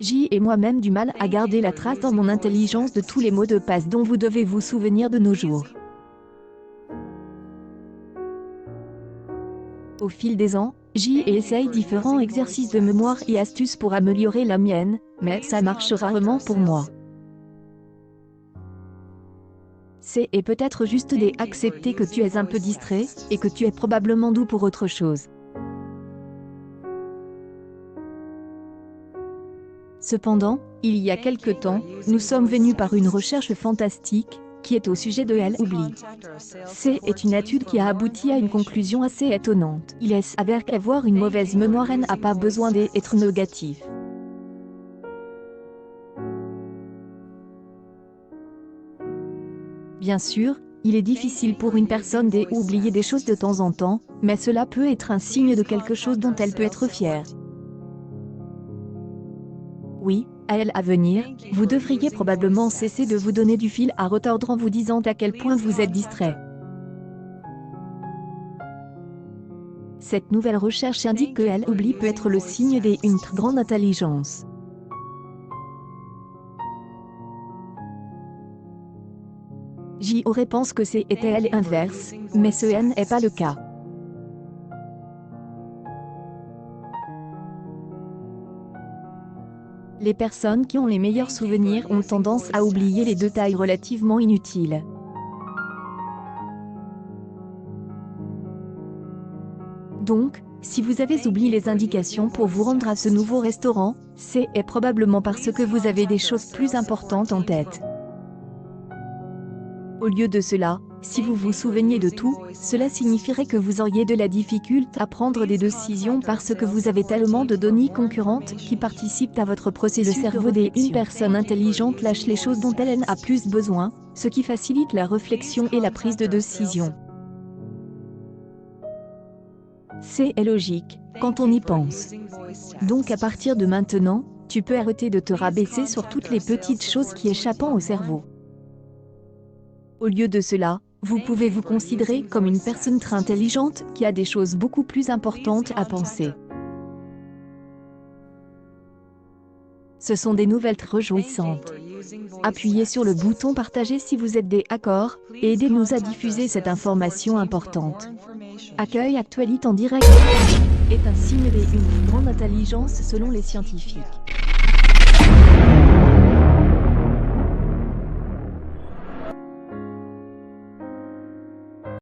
J'ai et moi-même du mal à garder la trace dans mon intelligence de tous les mots de passe dont vous devez vous souvenir de nos jours. Au fil des ans, j'y essaye différents exercices de mémoire et astuces pour améliorer la mienne, mais ça marche rarement pour moi. C'est et peut-être juste d'accepter que tu es un peu distrait, et que tu es probablement doux pour autre chose. Cependant, il y a quelque temps, nous sommes venus par une recherche fantastique, qui est au sujet de l'oubli. C'est une étude qui a abouti à une conclusion assez étonnante. Il s'avère qu'avoir une mauvaise mémoire n'a pas besoin d'être négatif. Bien sûr, il est difficile pour une personne d'oublier des choses de temps en temps, mais cela peut être un signe de quelque chose dont elle peut être fière. Oui, à venir, vous devriez probablement cesser de vous donner du fil à retordre en vous disant à quel point vous êtes distrait. Cette nouvelle recherche indique que l'oubli peut être le signe d'une très grande intelligence. J'y aurais pensé que c'était l'inverse, mais ce n'est pas le cas. Les personnes qui ont les meilleurs souvenirs ont tendance à oublier les détails relativement inutiles. Donc, si vous avez oublié les indications pour vous rendre à ce nouveau restaurant, c'est probablement parce que vous avez des choses plus importantes en tête. Au lieu de cela, si vous vous souveniez de tout, cela signifierait que vous auriez de la difficulté à prendre des décisions parce que vous avez tellement de données concurrentes qui participent à votre processus. Le cerveau d'une personne intelligente lâche les choses dont elle a plus besoin, ce qui facilite la réflexion et la prise de décision. C'est logique, quand on y pense. Donc à partir de maintenant, tu peux arrêter de te rabaisser sur toutes les petites choses qui échappent au cerveau. Au lieu de cela, vous pouvez vous considérer comme une personne très intelligente qui a des choses beaucoup plus importantes à penser. Ce sont des nouvelles très réjouissantes. Appuyez sur le bouton partager si vous êtes d'accord, et aidez-nous à diffuser cette information importante. Accueil actualité en direct est un signe d'une grande intelligence selon les scientifiques.